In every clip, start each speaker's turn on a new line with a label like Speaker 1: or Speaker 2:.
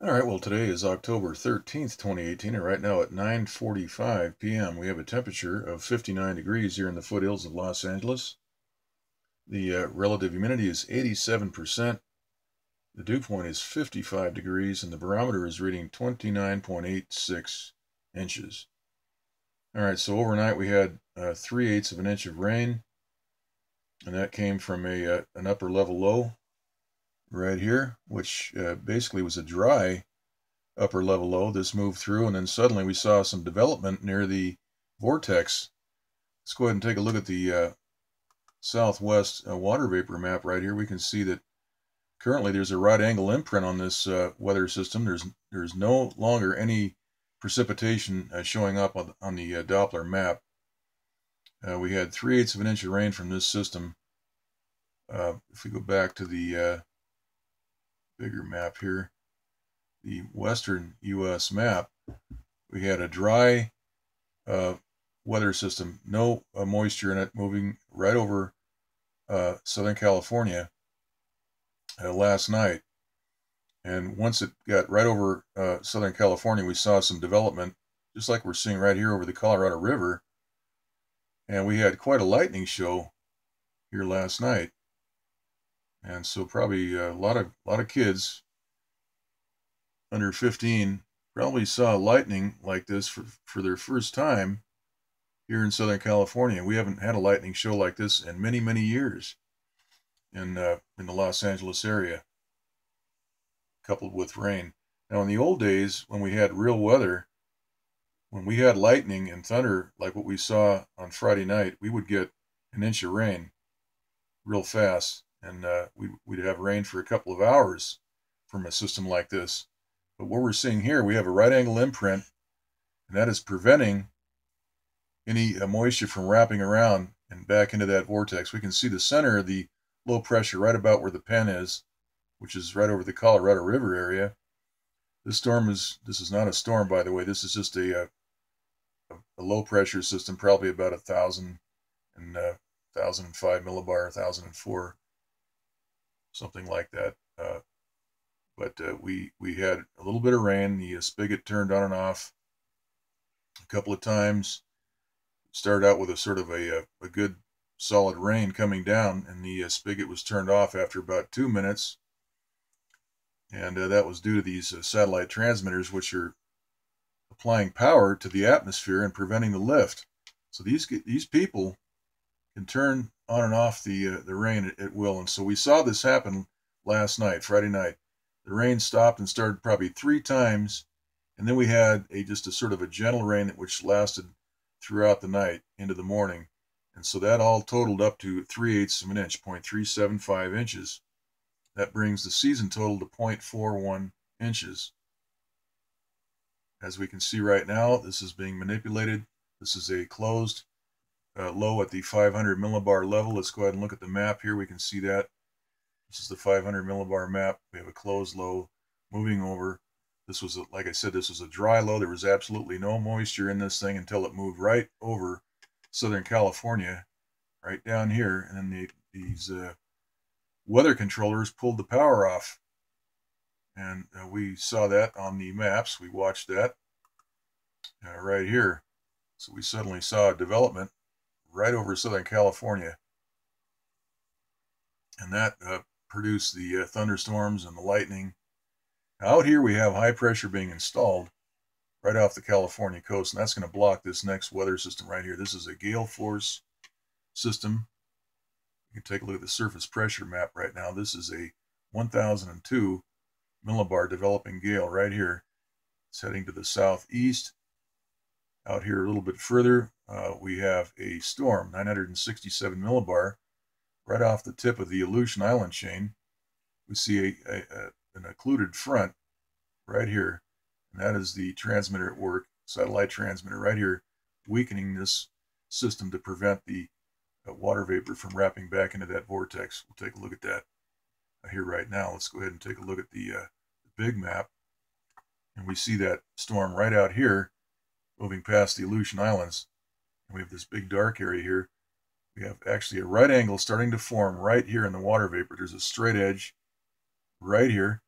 Speaker 1: All right, well, today is October 13th, 2018, and right now at 9:45 p.m. we have a temperature of 59 degrees here in the foothills of Los Angeles. The relative humidity is 87%. The dew point is 55 degrees, and the barometer is reading 29.86 inches. All right, so overnight we had 3/8 of an inch of rain, and that came from an upper level low right here, which basically was a dry upper level low. This moved through, and then suddenly we saw some development near the vortex. Let's go ahead and take a look at the southwest water vapor map right here. We can see that currently there's a right angle imprint on this weather system. There's no longer any precipitation showing up on the Doppler map. We had 3/8 of an inch of rain from this system. If we go back to the bigger map here, the western U.S. map, we had a dry weather system, no moisture in it, moving right over Southern California last night. And once it got right over Southern California, we saw some development, just like we're seeing right here over the Colorado River. And we had quite a lightning show here last night. And so probably a lot of kids under 15 probably saw lightning like this for their first time here in Southern California. We haven't had a lightning show like this in many, many years in the Los Angeles area, coupled with rain. Now, in the old days, when we had real weather, when we had lightning and thunder like what we saw on Friday night, we would get an inch of rain real fast, and we'd have rain for a couple of hours from a system like this. But what we're seeing here, we have a right angle imprint, and that is preventing any moisture from wrapping around and back into that vortex. We can see the center of the low pressure right about where the pen is, which is right over the Colorado River area. This is not a storm, by the way. This is just a low pressure system, probably about 1,005 millibar, 1,004, something like that. But we had a little bit of rain. The spigot turned on and off a couple of times. Started out with a sort of a good solid rain coming down, and the spigot was turned off after about 2 minutes. And that was due to these satellite transmitters, which are applying power to the atmosphere and preventing the lift. So these people can turn on and off the rain at will. And so we saw this happen last night, Friday night. The rain stopped and started probably 3 times, and then we had just a sort of a gentle rain which lasted throughout the night into the morning. And so that all totaled up to 3/8 of an inch, 0.375 inches. That brings the season total to 0.41 inches. As we can see right now, this is being manipulated. This is a closed low at the 500 millibar level. Let's go ahead and look at the map here. We can see that. This is the 500 millibar map. We have a closed low moving over. This was, like I said, this was a dry low. There was absolutely no moisture in this thing until it moved right over Southern California, right down here. And then these weather controllers pulled the power off. And we saw that on the maps. We watched that right here. So we suddenly saw a development right over Southern California. And that produced the thunderstorms and the lightning. Out here we have high pressure being installed right off the California coast, and that's going to block this next weather system right here. This is a gale force system. You can take a look at the surface pressure map right now. This is a 1002 millibar developing gale right here. It's heading to the southeast. Out here a little bit further, we have a storm, 967 millibar, right off the tip of the Aleutian Island chain. We see an occluded front right here, and that is the transmitter at work, satellite transmitter right here, weakening this system to prevent the water vapor from wrapping back into that vortex. We'll take a look at that here right now. Let's go ahead and take a look at the big map, and we see that storm right out here moving past the Aleutian Islands, and we have this big dark area here. We have actually a right angle starting to form right here in the water vapor. There's a straight edge right here,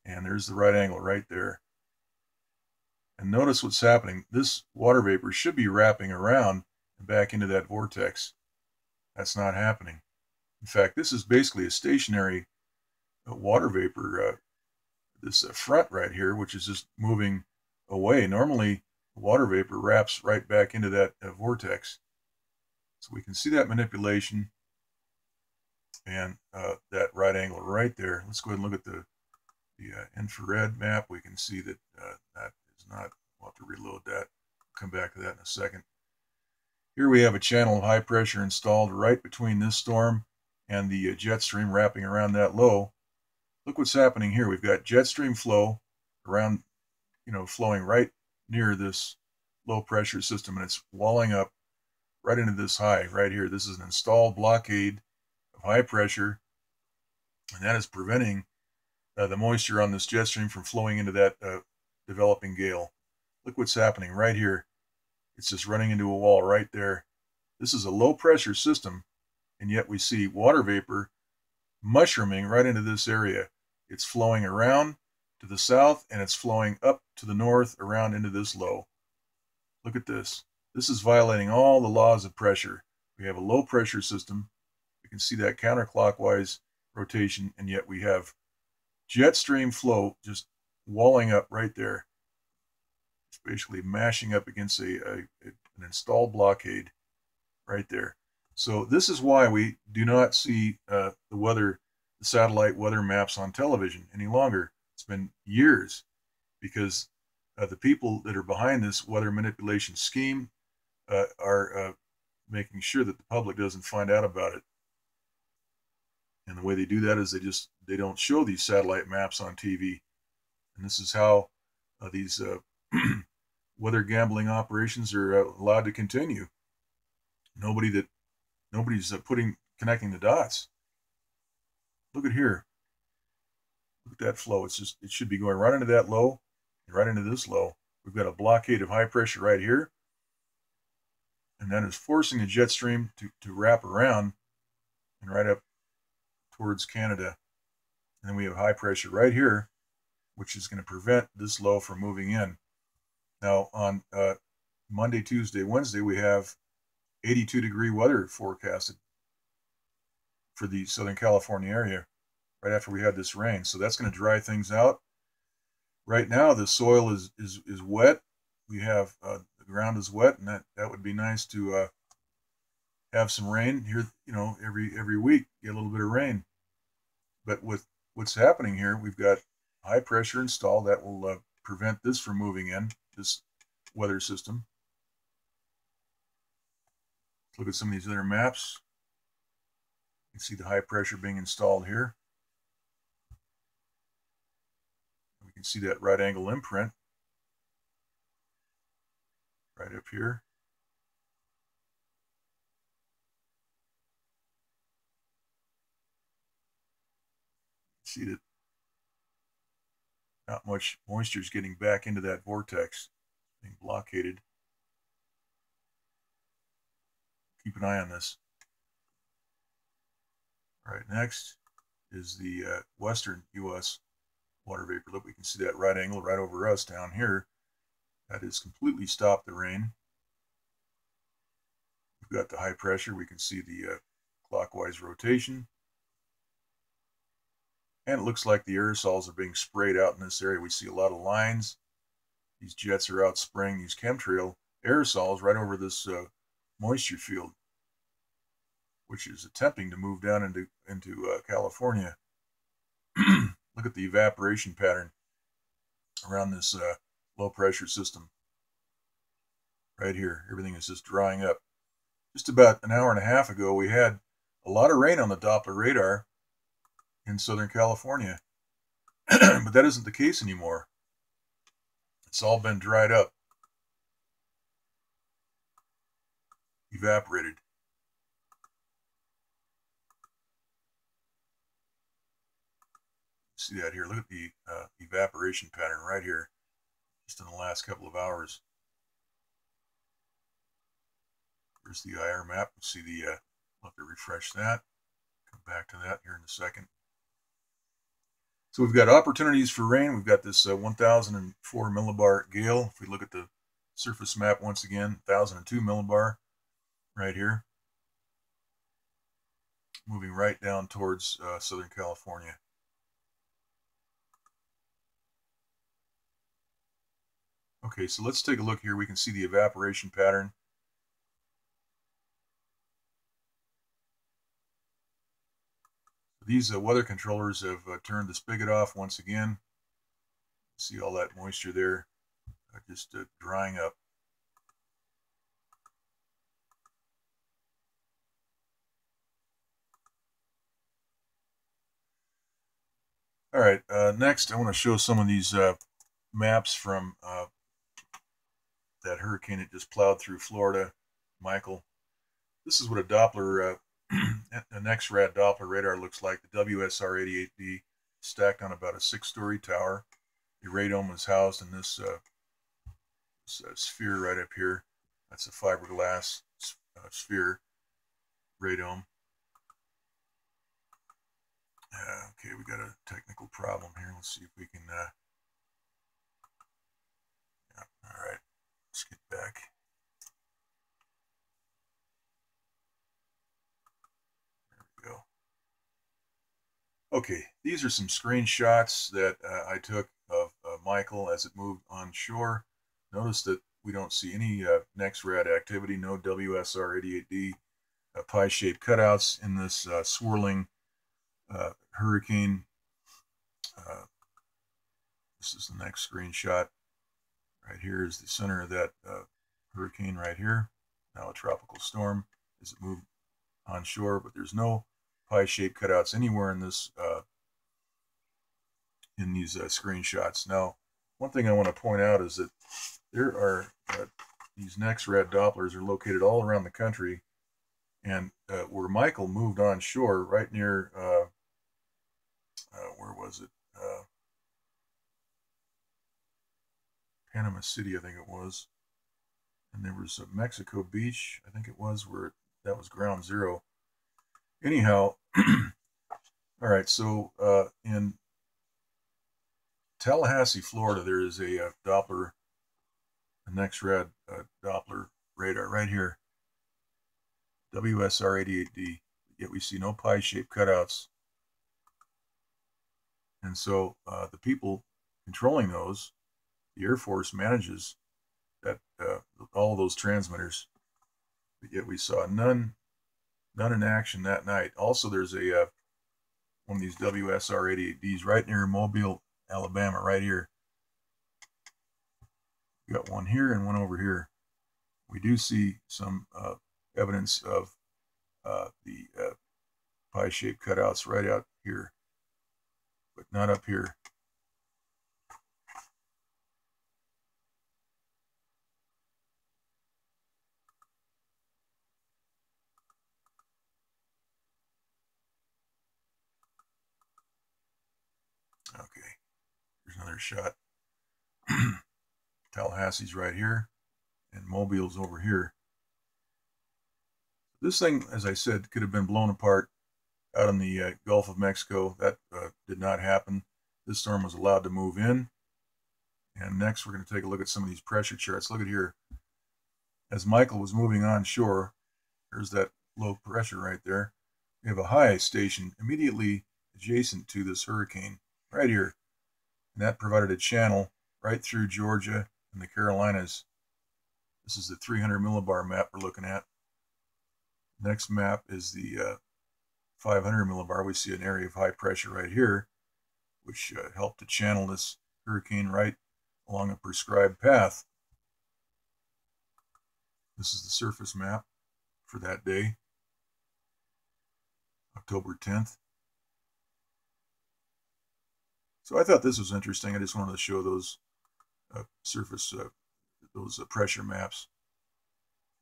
Speaker 1: And there's the right angle right there. And notice what's happening. This water vapor should be wrapping around and back into that vortex. That's not happening. In fact, this is basically a stationary water vapor, this front right here, which is just moving away. Normally, water vapor wraps right back into that vortex. So we can see that manipulation and that right angle right there. Let's go ahead and look at the infrared map. We can see that that is not, we'll have to reload that. Come back to that in a second. Here we have a channel of high pressure installed right between this storm and the jet stream wrapping around that low. Look what's happening here. We've got jet stream flow around, flowing right near this low pressure system, and it's walling up right into this high right here. This is an installed blockade of high pressure, and that is preventing the moisture on this jet stream from flowing into that developing gale. Look what's happening right here. It's just running into a wall right there. This is a low pressure system, and yet we see water vapor mushrooming right into this area. It's flowing around to the south, and it's flowing up to the north around into this low. Look at this. This is violating all the laws of pressure. We have a low pressure system. We can see that counterclockwise rotation, and yet we have jet stream flow just walling up right there. It's basically mashing up against an installed blockade right there. So this is why we do not see the satellite weather maps on television any longer. It's been years because the people that are behind this weather manipulation scheme are making sure that the public doesn't find out about it. And the way they do that is they don't show these satellite maps on TV. And this is how these weather gambling operations are allowed to continue. Nobody's connecting the dots. Look at here. Look at that flow. It should be going right into that low and right into this low. We've got a blockade of high pressure right here, and that is forcing the jet stream to wrap around and right up towards Canada. And then we have high pressure right here, which is going to prevent this low from moving in. Now on Monday, Tuesday, Wednesday, we have 82-degree weather forecasted for the Southern California area right after we had this rain. So that's going to dry things out. Right now, the soil is wet. We have the ground is wet, and that would be nice to have some rain here. Every week get a little bit of rain. But with what's happening here, we've got high pressure installed that will prevent this from moving in, this weather system. Let's look at some of these other maps. You can see the high pressure being installed here. We can see that right angle imprint right up here. See that not much moisture is getting back into that vortex, being blockaded. Keep an eye on this. All right, next is the western U.S. water vapor. Look, we can see that right angle right over us down here. That has completely stopped the rain. We've got the high pressure. We can see the clockwise rotation. And it looks like the aerosols are being sprayed out in this area. We see a lot of lines. These jets are out spraying these chemtrail aerosols right over this moisture field, which is attempting to move down into California. Look at the evaporation pattern around this low pressure system. Right here, everything is just drying up. Just about an hour and a half ago, we had a lot of rain on the Doppler radar in Southern California, but that isn't the case anymore. It's all been dried up, evaporated. See that here. Look at the evaporation pattern right here, just in the last couple of hours. Here's the IR map. You see the, I'll have to refresh that. Come back to that here in a second. So we've got opportunities for rain. We've got this 1004 millibar gale. If we look at the surface map once again, 1002 millibar right here, moving right down towards Southern California. Okay, so let's take a look here. We can see the evaporation pattern. These weather controllers have turned the spigot off once again. See all that moisture there just drying up. All right, next I want to show some of these maps from that hurricane that just plowed through Florida, Michael. This is what a Doppler, an X-rad Doppler radar looks like. The WSR-88D stacked on about a 6-story tower. The radome is housed in this sphere right up here. That's a fiberglass sphere radome. Okay, we got a technical problem here. Let's see if we can. Yeah, all right, let's get back. There we go. Okay, these are some screenshots that I took of Michael as it moved onshore. Notice that we don't see any NEXRAD activity, no WSR-88D pie-shaped cutouts in this swirling hurricane. This is the next screenshot. Right here is the center of that hurricane right here. Now a tropical storm as it moved onshore, but there's no pie-shaped cutouts anywhere in this in these screenshots. Now, one thing I want to point out is that there are these NEXRAD Dopplers are located all around the country, and where Michael moved onshore, right near where was it? Panama City, I think it was, and there was Mexico Beach, I think it was, where that was ground zero. Anyhow, all right, so in Tallahassee, Florida, there is a Doppler, a NEXRAD Doppler radar right here, WSR-88D, yet we see no pie-shaped cutouts. And so the people controlling those, the Air Force manages that all those transmitters, but yet we saw none in action that night. Also, there's a one of these WSR-88Ds right near Mobile, Alabama, right here. We got one here and one over here. We do see some evidence of the pie-shaped cutouts right out here, but not up here. Okay, here's another shot. Tallahassee's right here, and Mobile's over here. This thing, as I said, could have been blown apart out in the Gulf of Mexico. That did not happen. This storm was allowed to move in. And next, we're going to take a look at some of these pressure charts. Look at here. As Michael was moving onshore, there's that low pressure right there. We have a high station immediately adjacent to this hurricane right here. And that provided a channel right through Georgia and the Carolinas. This is the 300 millibar map we're looking at. Next map is the 500 millibar. We see an area of high pressure right here, which helped to channel this hurricane right along a prescribed path. This is the surface map for that day, October 10th. So I thought this was interesting. I just wanted to show those surface, those pressure maps.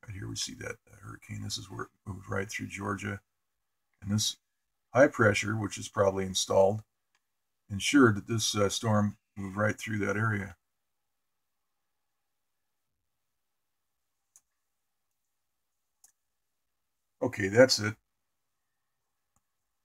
Speaker 1: Right here we see that hurricane. This is where it moved right through Georgia. And this high pressure, which is probably installed, ensured that this storm moved right through that area. Okay, that's it.